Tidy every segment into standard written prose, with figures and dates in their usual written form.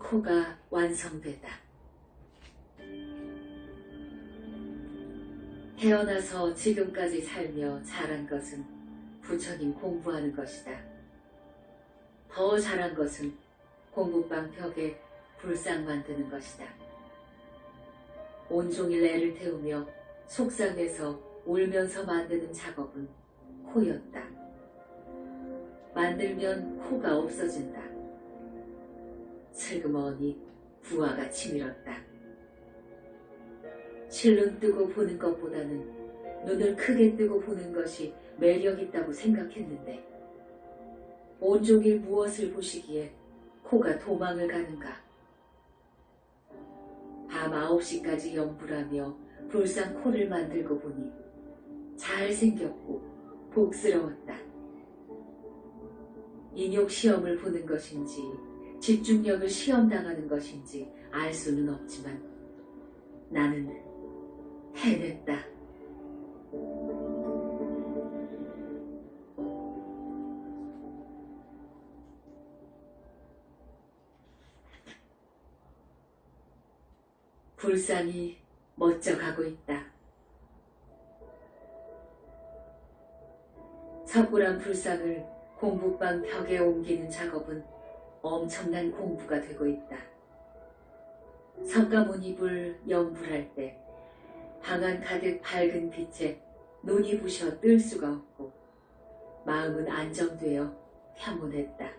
코가 완성되다. 태어나서 지금까지 살며 잘한 것은 부처님 공부하는 것이다. 더 잘한 것은 공부방 벽에 불상 만드는 것이다. 온종일 애를 태우며 속상해서 울면서 만드는 작업은 코였다. 만들면 코가 없어진다. 슬그머니 부하가 치밀었다. 실눈 뜨고 보는 것보다는 눈을 크게 뜨고 보는 것이 매력 있다고 생각했는데 온종일 무엇을 보시기에 코가 도망을 가는가. 밤 9시까지 연불하며 불상 코를 만들고 보니 잘생겼고 복스러웠다. 인욕 시험을 보는 것인지 집중력을 시험당하는 것인지 알 수는 없지만 나는 해냈다. 불상이 멋져가고 있다. 석굴암 불상을 공부방 벽에 옮기는 작업은 엄청난 공부가 되고 있다. 석가모니불 연불할 때 방안 가득 밝은 빛에 눈이 부셔 뜰 수가 없고 마음은 안정되어 평온했다.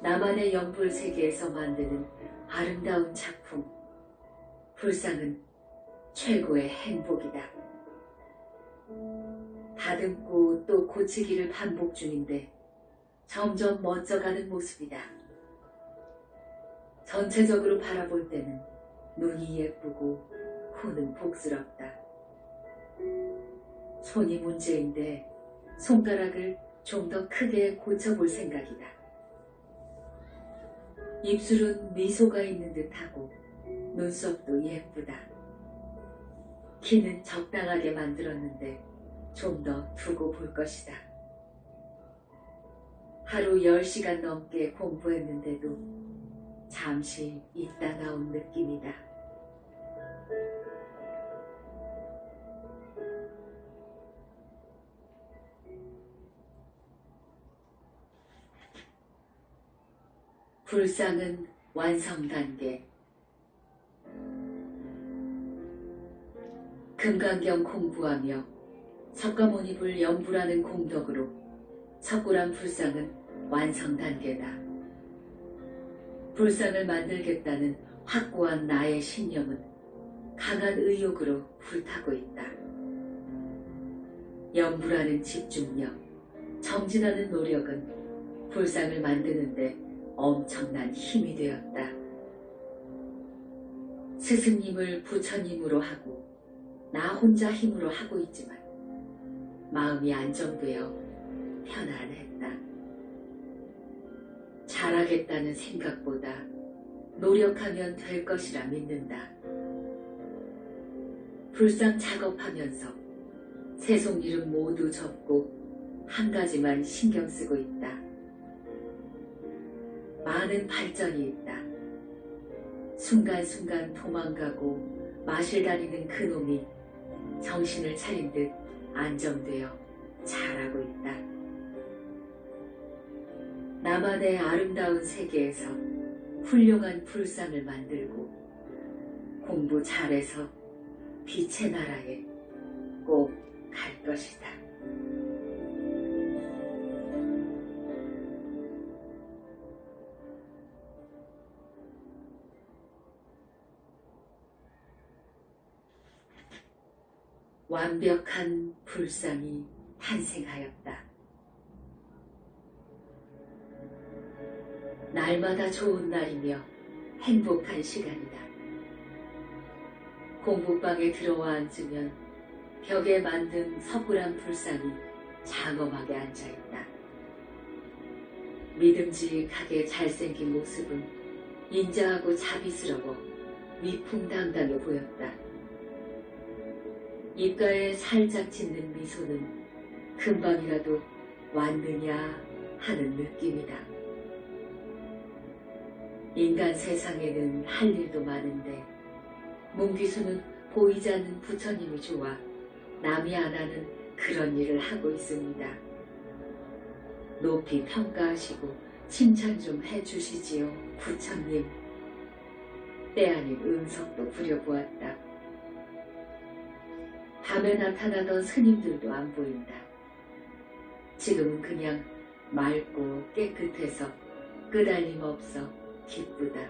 나만의 연불 세계에서 만드는 아름다운 작품, 불상은 최고의 행복이다. 다듬고 또 고치기를 반복 중인데 점점 멋져가는 모습이다. 전체적으로 바라볼 때는 눈이 예쁘고 코는 복스럽다. 손이 문제인데 손가락을 좀 더 크게 고쳐볼 생각이다. 입술은 미소가 있는 듯하고 눈썹도 예쁘다. 키는 적당하게 만들었는데 좀 더 두고 볼 것이다. 하루 10시간 넘게 공부했는데도 잠시 있다 나온 느낌이다. 불상은 완성 단계. 금강경 공부하며 석가모니불 연불하는 공덕으로 석굴암 불상은 완성 단계다. 불상을 만들겠다는 확고한 나의 신념은 강한 의욕으로 불타고 있다. 연불하는 집중력, 정진하는 노력은 불상을 만드는데 엄청난 힘이 되었다. 스승님을 부처님으로 하고 나 혼자 힘으로 하고 있지만 마음이 안정되어 편안했다. 잘하겠다는 생각보다 노력하면 될 것이라 믿는다. 불상 작업하면서 세속 일은 모두 접고 한 가지만 신경 쓰고 있다. 많은 발전이 있다. 순간순간 도망가고 마실 다니는 그놈이 정신을 차린 듯 안정되어 잘하고 있다. 나만의 아름다운 세계에서 훌륭한 불상을 만들고 공부 잘해서 빛의 나라에 꼭 갈 것이다. 완벽한 불상이 탄생하였다. 날마다 좋은 날이며 행복한 시간이다. 공부방에 들어와 앉으면 벽에 만든 석굴암 불상이 장엄하게 앉아있다. 믿음직하게 잘생긴 모습은 인자하고 자비스러워 위풍당당해 보였다. 입가에 살짝 짓는 미소는 금방이라도 왔느냐 하는 느낌이다. 인간 세상에는 할 일도 많은데 문귀수는 보이지 않는 부처님이 좋아 남이 안 하는 그런 일을 하고 있습니다. 높이 평가하시고 칭찬 좀 해주시지요, 부처님. 때 아닌 응석도 부려보았다. 밤에 나타나던 스님들도 안 보인다. 지금은 그냥 맑고 깨끗해서 끄달림 없어 기쁘다.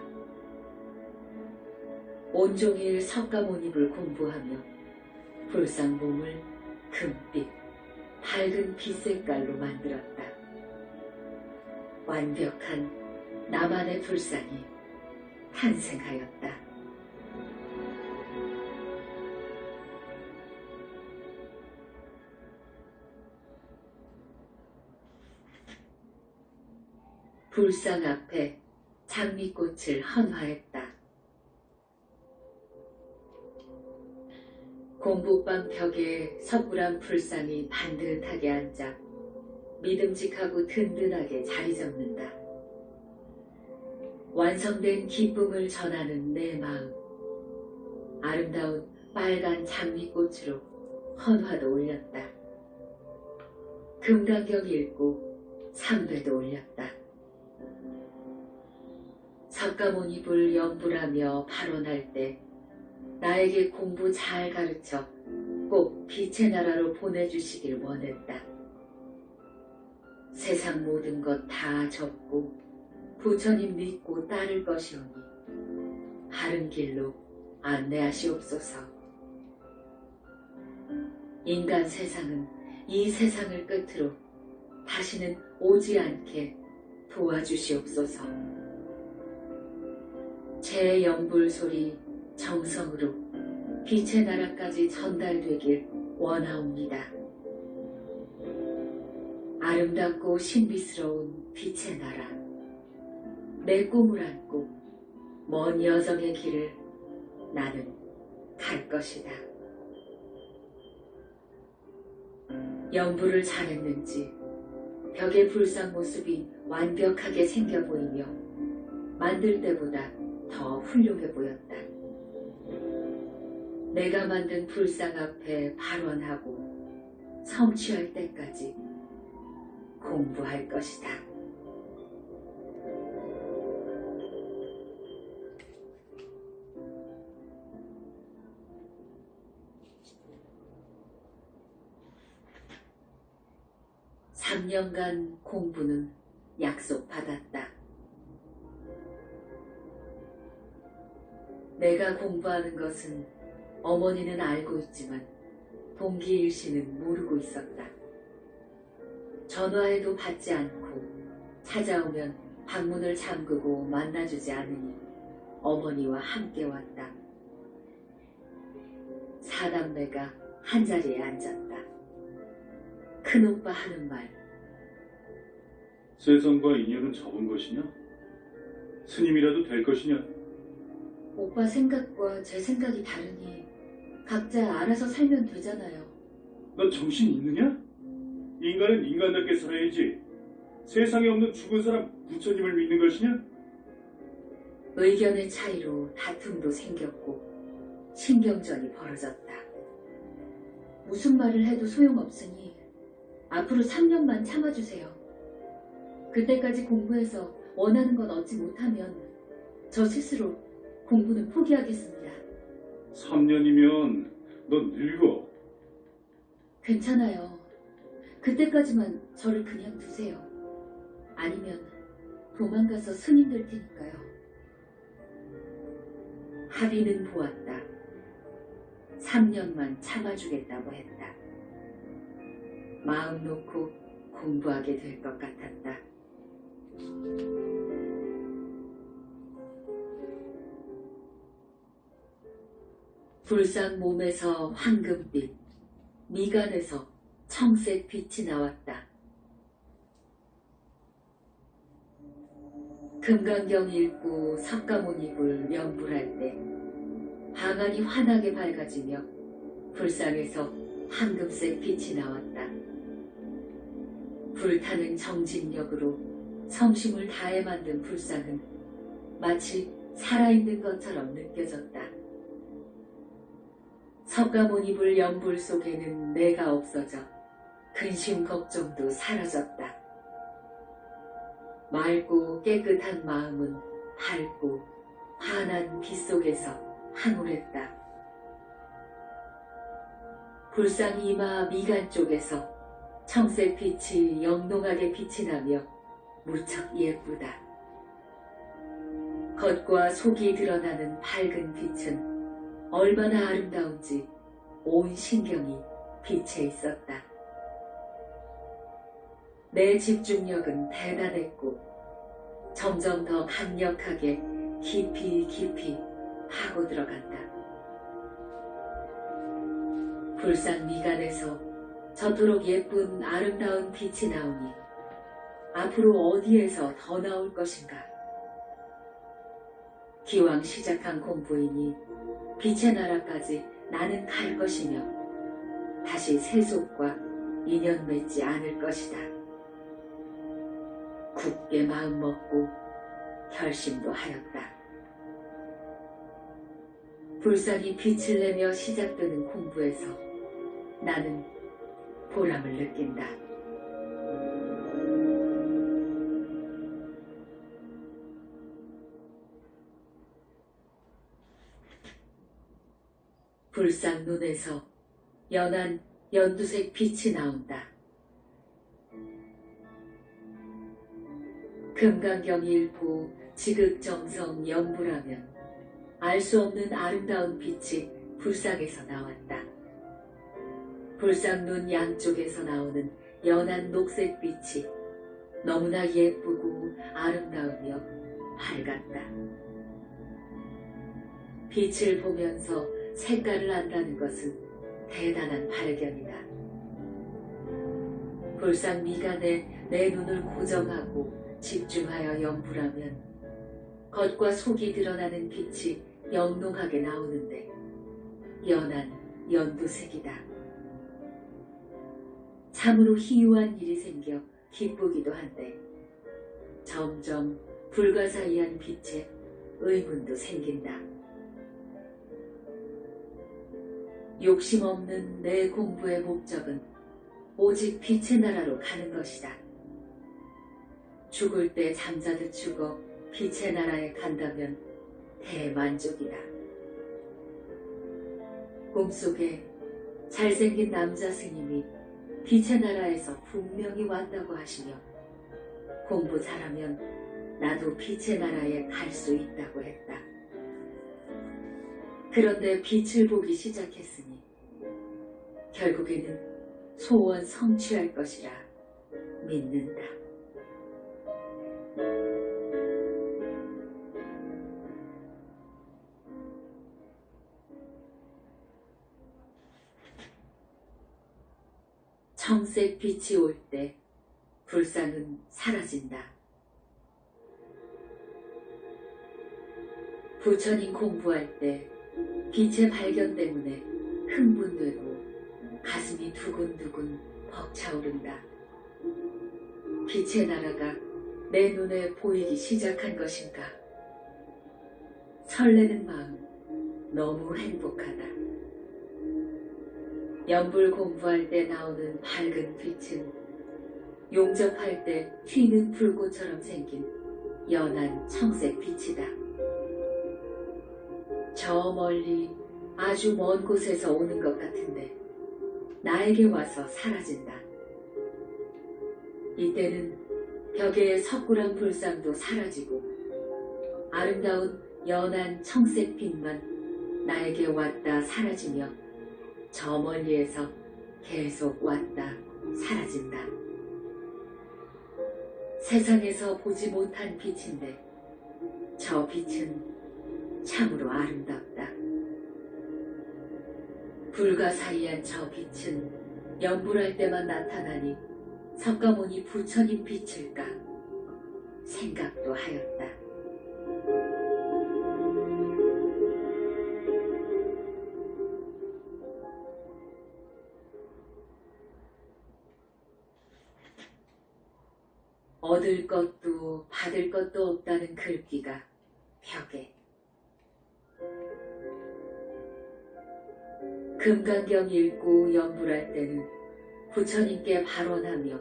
온종일 석가모니를 공부하며 불상 몸을 금빛, 밝은 빛색깔로 만들었다. 완벽한 나만의 불상이 탄생하였다. 불상 앞에 장미꽃을 헌화했다. 공부방 벽에 석굴암 불상이 반듯하게 앉아 믿음직하고 든든하게 자리 잡는다. 완성된 기쁨을 전하는 내 마음, 아름다운 빨간 장미꽃으로 헌화도 올렸다. 금강경 읽고 삼배도 올렸다. 석가모니불 연불하며 발언할 때 나에게 공부 잘 가르쳐 꼭 빛의 나라로 보내주시길 원했다. 세상 모든 것 다 접고 부처님 믿고 따를 것이오니 바른 길로 안내하시옵소서. 인간 세상은 이 세상을 끝으로 다시는 오지 않게 도와주시옵소서. 제 연불 소리 정성으로 빛의 나라까지 전달되길 원하옵니다. 아름답고 신비스러운 빛의 나라, 내 꿈을 안고 먼 여정의 길을 나는 갈 것이다. 연불을 잘했는지 벽의 불상 모습이 완벽하게 생겨 보이며 만들 때보다 더 훌륭해 보였다. 내가 만든 불상 앞에 발원하고 성취할 때까지 공부할 것이다. (3년간) 공부는 약속받았다. 내가 공부하는 것은 어머니는 알고 있지만 동기일씨는 모르고 있었다. 전화해도 받지 않고 찾아오면 방문을 잠그고 만나주지 않으니 어머니와 함께 왔다. 사남매가 한자리에 앉았다. 큰오빠 하는 말. 세상과 인연은 접은 것이냐? 스님이라도 될 것이냐? 오빠 생각과 제 생각이 다르니 각자 알아서 살면 되잖아요. 너 정신 있느냐? 인간은 인간답게 살아야지. 세상에 없는 죽은 사람 부처님을 믿는 것이냐? 의견의 차이로 다툼도 생겼고 신경전이 벌어졌다. 무슨 말을 해도 소용없으니 앞으로 3년만 참아주세요. 그때까지 공부해서 원하는 건 얻지 못하면 저 스스로 공부는 포기하겠습니다. 3년이면 넌 늙어. 괜찮아요. 그때까지만 저를 그냥 두세요. 아니면 도망가서 스님 될 테니까요. 합의는 보았다. 3년만 참아주겠다고 했다. 마음 놓고 공부하게 될 것 같았다. 불상 몸에서 황금빛, 미간에서 청색 빛이 나왔다. 금강경 읽고 석가모니불 연불할 때 방안이 환하게 밝아지며 불상에서 황금색 빛이 나왔다. 불타는 정진력으로 성심을 다해 만든 불상은 마치 살아있는 것처럼 느껴졌다. 석가모니 불 연불 속에는 내가 없어져 근심 걱정도 사라졌다. 맑고 깨끗한 마음은 밝고 환한 빛 속에서 황홀했다. 불상 이마 미간 쪽에서 청색 빛이 영롱하게 빛이 나며 무척 예쁘다. 겉과 속이 드러나는 밝은 빛은 얼마나 아름다운지 온 신경이 빛에 있었다. 내 집중력은 대단했고 점점 더 강력하게 깊이 깊이 파고 들어간다. 불상 미간에서 저토록 예쁜 아름다운 빛이 나오니 앞으로 어디에서 더 나올 것인가? 기왕 시작한 공부이니 빛의 나라까지 나는 갈 것이며 다시 세속과 인연 맺지 않을 것이다. 굳게 마음먹고 결심도 하였다. 불상이 빛을 내며 시작되는 공부에서 나는 보람을 느낀다. 불상 눈에서 연한 연두색 빛이 나온다. 금강경일보 지극정성 연불하면 알 수 없는 아름다운 빛이 불상에서 나왔다. 불상 눈 양쪽에서 나오는 연한 녹색 빛이 너무나 예쁘고 아름다우며 밝았다. 빛을 보면서 색깔을 안다는 것은 대단한 발견이다. 불상 미간에 내 눈을 고정하고 집중하여 연불하면 겉과 속이 드러나는 빛이 영롱하게 나오는데 연한 연두색이다. 참으로 희유한 일이 생겨 기쁘기도 한데 점점 불가사의한 빛에 의문도 생긴다. 욕심 없는 내 공부의 목적은 오직 빛의 나라로 가는 것이다. 죽을 때 잠자듯 죽어 빛의 나라에 간다면 대만족이다. 꿈속에 잘생긴 남자 스님이 빛의 나라에서 분명히 왔다고 하시며 공부 잘하면 나도 빛의 나라에 갈 수 있다고 했다. 그런데 빛을 보기 시작했으니 결국에는 소원 성취할 것이라 믿는다. 청색 빛이 올 때 불상은 사라진다. 부처님 공부할 때 빛의 발견 때문에 흥분되고 가슴이 두근두근 벅차오른다. 빛의 나라가 내 눈에 보이기 시작한 것인가? 설레는 마음 너무 행복하다. 연불 공부할 때 나오는 밝은 빛은 용접할 때 튀는 불꽃처럼 생긴 연한 청색 빛이다. 저 멀리 아주 먼 곳에서 오는 것 같은데 나에게 와서 사라진다. 이때는 벽의 석굴한 불상도 사라지고 아름다운 연한 청색 빛만 나에게 왔다 사라지며 저 멀리에서 계속 왔다 사라진다. 세상에서 보지 못한 빛인데 저 빛은 참으로 아름답다. 불가사의한 저 빛은 연불할 때만 나타나니 석가모니 부처님 빛일까 생각도 하였다. 얻을 것도 받을 것도 없다는 글귀가 벽에. 금강경 읽고 연불할 때는 부처님께 발언하며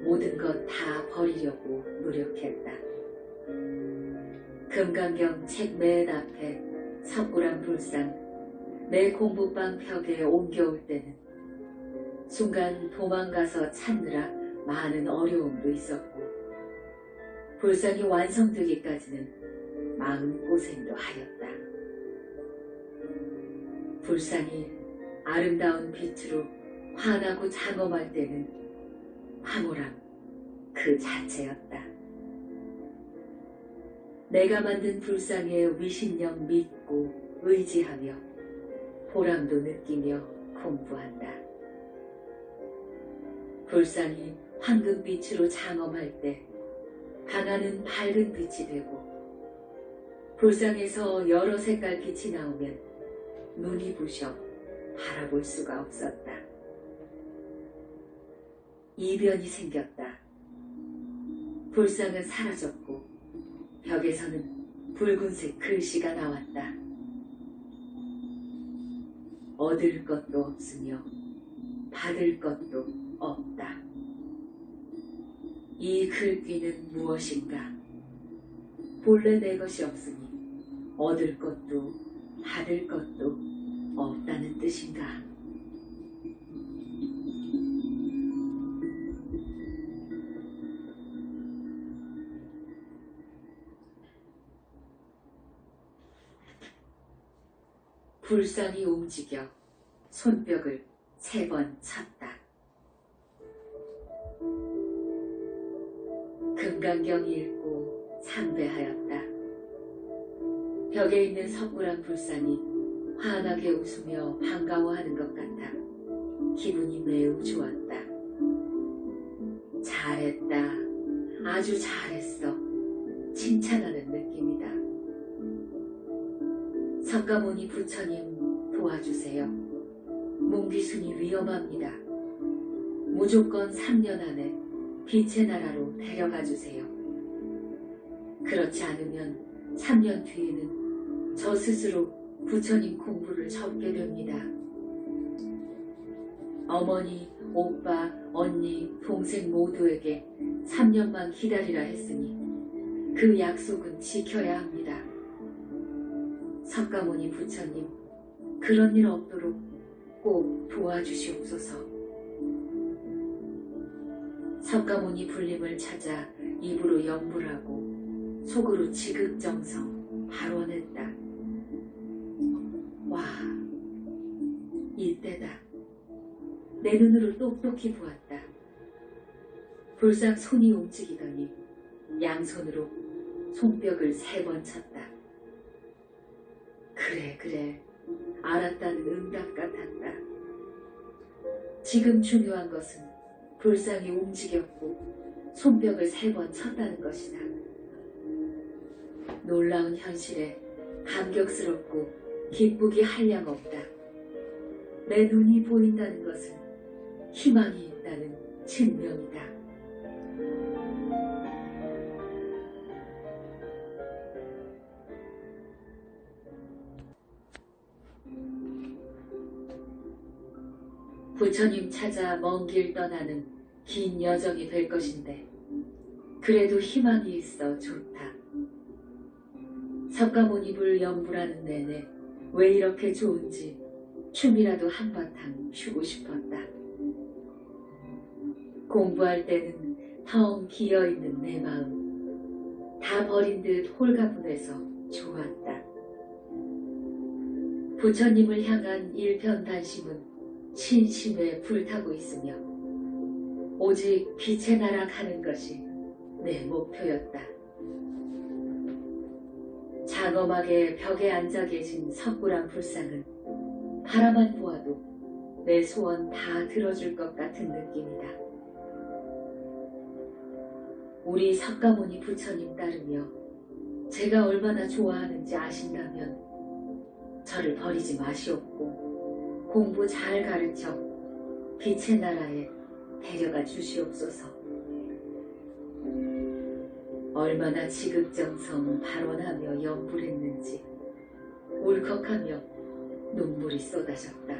모든 것 다 버리려고 노력했다. 금강경 책 맨 앞에 석굴암 불상 내 공부방 벽에 옮겨올 때는 순간 도망가서 찾느라 많은 어려움도 있었고 불상이 완성되기까지는 마음고생도 하였다. 불상이 아름다운 빛으로 환하고 장엄할 때는 황홀함 그 자체였다. 내가 만든 불상의 위신력 믿고 의지하며 보람도 느끼며 공부한다. 불상이 황금빛으로 장엄할 때 강하는 밝은 빛이 되고 불상에서 여러 색깔 빛이 나오면 눈이 부셔 바라볼 수가 없었다. 이변이 생겼다. 불상은 사라졌고 벽에서는 붉은색 글씨가 나왔다. 얻을 것도 없으며 받을 것도 없다. 이 글귀는 무엇인가? 본래 내 것이 없으니 얻을 것도 받을 것도 없다는 뜻인가? 불상이 움직여 손뼉을 3번 쳤다. 금강경 읽고 참배하였다. 벽에 있는 석굴암 불상이 환하게 웃으며 반가워하는 것 같아 기분이 매우 좋았다. 잘했다. 아주 잘했어. 칭찬하는 느낌이다. 석가모니 부처님 도와주세요. 문귀순이 위험합니다. 무조건 3년 안에 빛의 나라로 데려가 주세요. 그렇지 않으면 3년 뒤에는 저 스스로 부처님 공부를 접게 됩니다. 어머니, 오빠, 언니, 동생 모두에게 3년만 기다리라 했으니 그 약속은 지켜야 합니다. 석가모니 부처님, 그런 일 없도록 꼭 도와주시옵소서. 석가모니 불림을 찾아 입으로 연불하고 속으로 지극정성 발언했다. 와, 이때다. 내 눈으로 똑똑히 보았다. 불상 손이 움직이더니 양손으로 손뼉을 3번 쳤다. 그래, 알았다는 응답 같았다. 지금 중요한 것은 불상이 움직였고 손뼉을 3번 쳤다는 것이다. 놀라운 현실에 감격스럽고 기쁘기 한량없다. 내 눈이 보인다는 것은 희망이 있다는 증명이다. 부처님 찾아 먼 길 떠나는 긴 여정이 될 것인데 그래도 희망이 있어 좋다. 석가모니불 연불하는 내내 왜 이렇게 좋은지 춤이라도 한바탕 추고 싶었다. 공부할 때는 텅 비어있는 내 마음 다 버린 듯 홀가분해서 좋았다. 부처님을 향한 일편단심은 신심에 불타고 있으며 오직 빛의 나라 가는 것이 내 목표였다. 장엄하게 벽에 앉아 계신 석굴암 불상은 바라만 보아도 내 소원 다 들어줄 것 같은 느낌이다. 우리 석가모니 부처님 따르며 제가 얼마나 좋아하는지 아신다면 저를 버리지 마시옵고 공부 잘 가르쳐 빛의 나라에 데려가 주시옵소서. 얼마나 지극정성 발언하며 연불했는지 울컥하며 눈물이 쏟아졌다.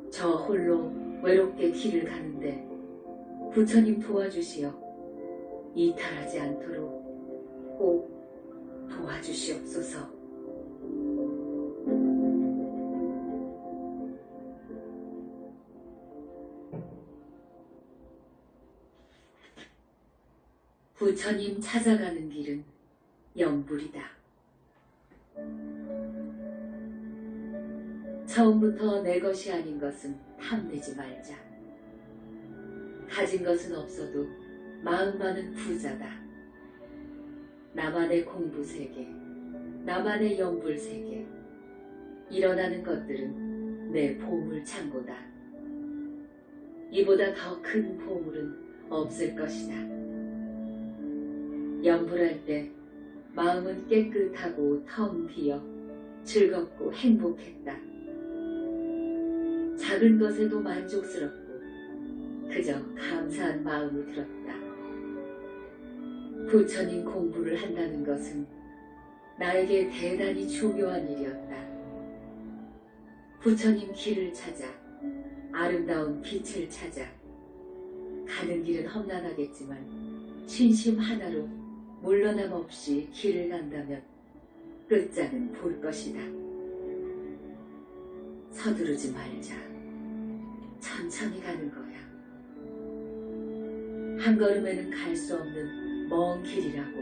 저 홀로 외롭게 길을 가는데 부처님 도와주시어 이탈하지 않도록 꼭 도와주시옵소서. 부처님 찾아가는 길은 연불이다. 처음부터 내 것이 아닌 것은 탐내지 말자. 가진 것은 없어도 마음만은 부자다. 나만의 공부 세계, 나만의 연불 세계, 일어나는 것들은 내 보물 창고다. 이보다 더 큰 보물은 없을 것이다. 연불할 때 마음은 깨끗하고 텅 비어 즐겁고 행복했다. 작은 것에도 만족스럽고 그저 감사한 마음이 들었다. 부처님 공부를 한다는 것은 나에게 대단히 중요한 일이었다. 부처님 길을 찾아 아름다운 빛을 찾아 가는 길은 험난하겠지만 신심 하나로 물러남 없이 길을 간다면 끝장은 볼 것이다. 서두르지 말자. 천천히 가는 거야. 한 걸음에는 갈 수 없는 먼 길이라고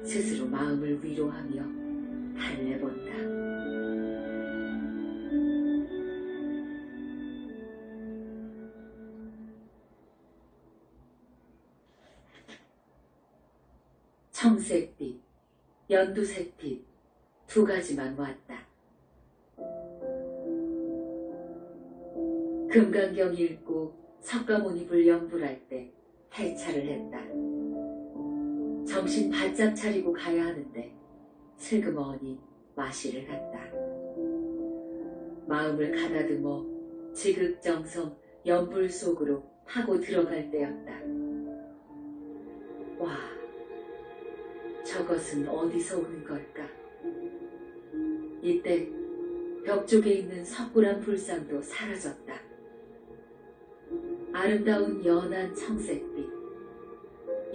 스스로 마음을 위로하며 달래본다. 청색빛, 연두색빛 두 가지만 왔다. 금강경 읽고 석가모니불 연불할 때 해차를 했다. 정신 바짝 차리고 가야 하는데 슬그머니 마시를 갔다. 마음을 가다듬어 지극정성 연불 속으로 파고 들어갈 때였다. 와, 저것은 어디서 오는 걸까? 이때 벽 쪽에 있는 석굴암 불상도 사라졌다. 아름다운 연한 청색빛,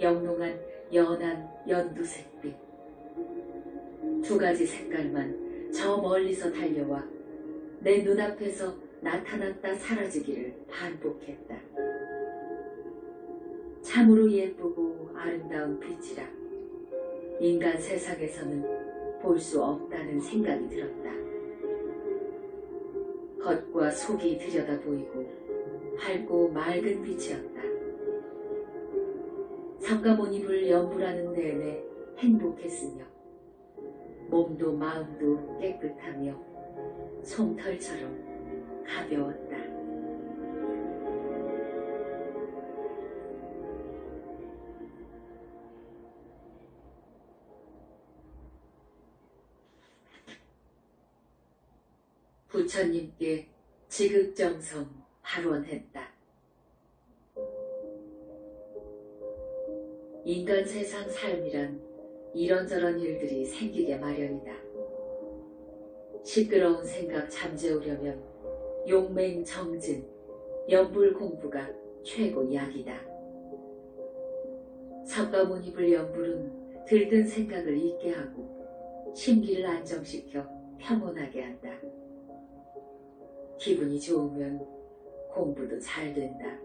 영롱한 연한 연두색빛, 두 가지 색깔만 저 멀리서 달려와 내 눈앞에서 나타났다 사라지기를 반복했다. 참으로 예쁘고 아름다운 빛이라 인간 세상에서는 볼 수 없다는 생각이 들었다. 겉과 속이 들여다 보이고 밝고 맑은 빛이었다. 석가모니불 연불하는 내내 행복했으며 몸도 마음도 깨끗하며 솜털처럼 가벼웠다. 부처님께 지극정성 발원했다. 인간 세상 삶이란 이런저런 일들이 생기게 마련이다. 시끄러운 생각 잠재우려면 용맹정진, 연불 공부가 최고 약이다. 석가모니불 연불은 들뜬 생각을 잊게 하고 심기를 안정시켜 평온하게 한다. 기분이 좋으면 공부도 잘 된다.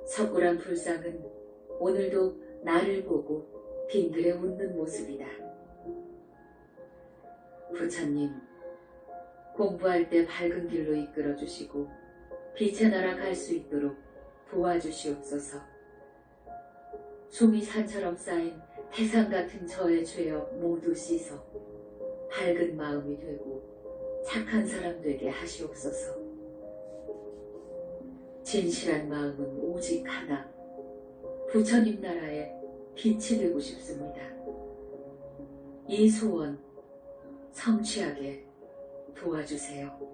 석굴암 불상은 오늘도 나를 보고 빙그레 웃는 모습이다. 부처님, 공부할 때 밝은 길로 이끌어주시고 빛의 나라 갈 수 있도록 도와주시옵소서. 숨이 산처럼 쌓인 태산 같은 저의 죄업 모두 씻어 밝은 마음이 되고 착한 사람 되게 하시옵소서. 진실한 마음은 오직 하나, 부처님 나라의 빛이 되고 싶습니다. 이 소원 성취하게 도와주세요.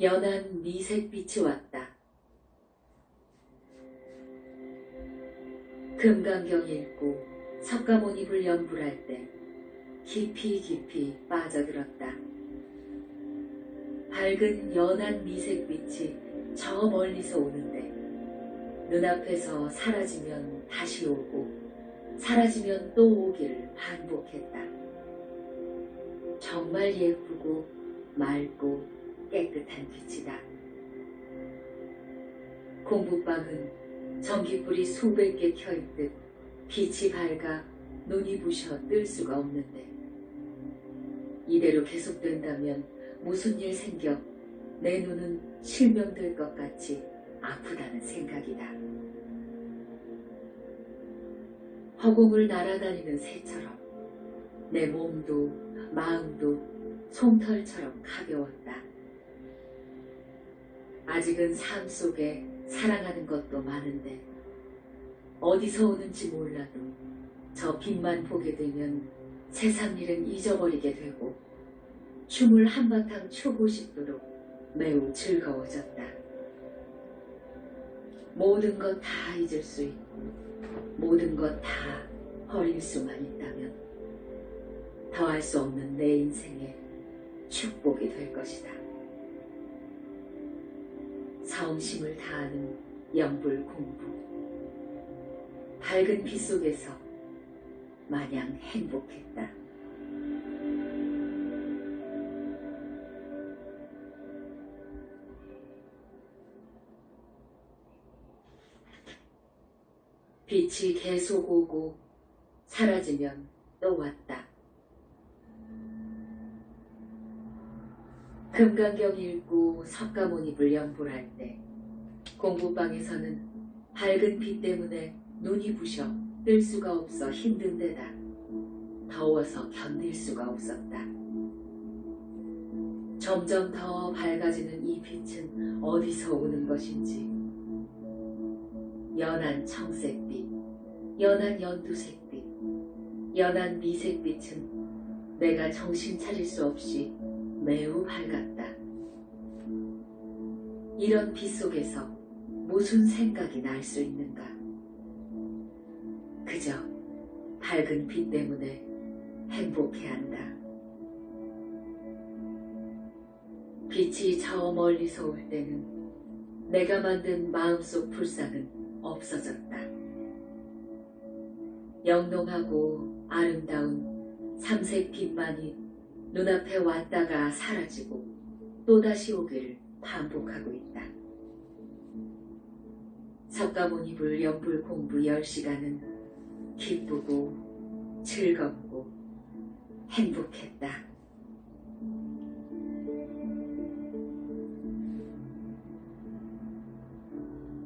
연한 미색빛이 왔다. 금강경 읽고 석가모니불 연불할 때 깊이 깊이 빠져들었다. 밝은 연한 미색빛이 저 멀리서 오는데 눈앞에서 사라지면 다시 오고 사라지면 또 오기를 반복했다. 정말 예쁘고 맑고 깨끗한 빛이다. 공부방은 전깃불이 수백 개 켜있듯 빛이 밝아 눈이 부셔 뜰 수가 없는데 이대로 계속된다면 무슨 일 생겨 내 눈은 실명될 것 같이 아프다는 생각이다. 허공을 날아다니는 새처럼 내 몸도 마음도 솜털처럼 가벼웠다. 아직은 삶 속에 사랑하는 것도 많은데 어디서 오는지 몰라도 저 빛만 보게 되면 세상 일은 잊어버리게 되고 춤을 한바탕 추고 싶도록 매우 즐거워졌다. 모든 것 다 잊을 수 있고 모든 것 다 버릴 수만 있다면 더할 수 없는 내 인생에 축복이 될 것이다. 성심을 다하는 연불 공부. 밝은 빛 속에서 마냥 행복했다. 빛이 계속 오고 사라지면 또 왔다. 금강경 읽고 석가모니불 연불할 때 공부방에서는 밝은 빛 때문에 눈이 부셔 뜰 수가 없어 힘든 데다 더워서 견딜 수가 없었다. 점점 더 밝아지는 이 빛은 어디서 오는 것인지 연한 청색빛, 연한 연두색빛, 연한 미색빛은 내가 정신 차릴 수 없이 매우 밝았다. 이런 빛 속에서 무슨 생각이 날 수 있는가? 그저 밝은 빛 때문에 행복해한다. 빛이 저 멀리서 올 때는 내가 만든 마음속 불상은 없어졌다. 영롱하고 아름다운 삼색 빛만이 눈앞에 왔다가 사라지고 또다시 오기를 반복하고 있다. 석가모니불 연불 공부 10시간은 기쁘고 즐겁고 행복했다.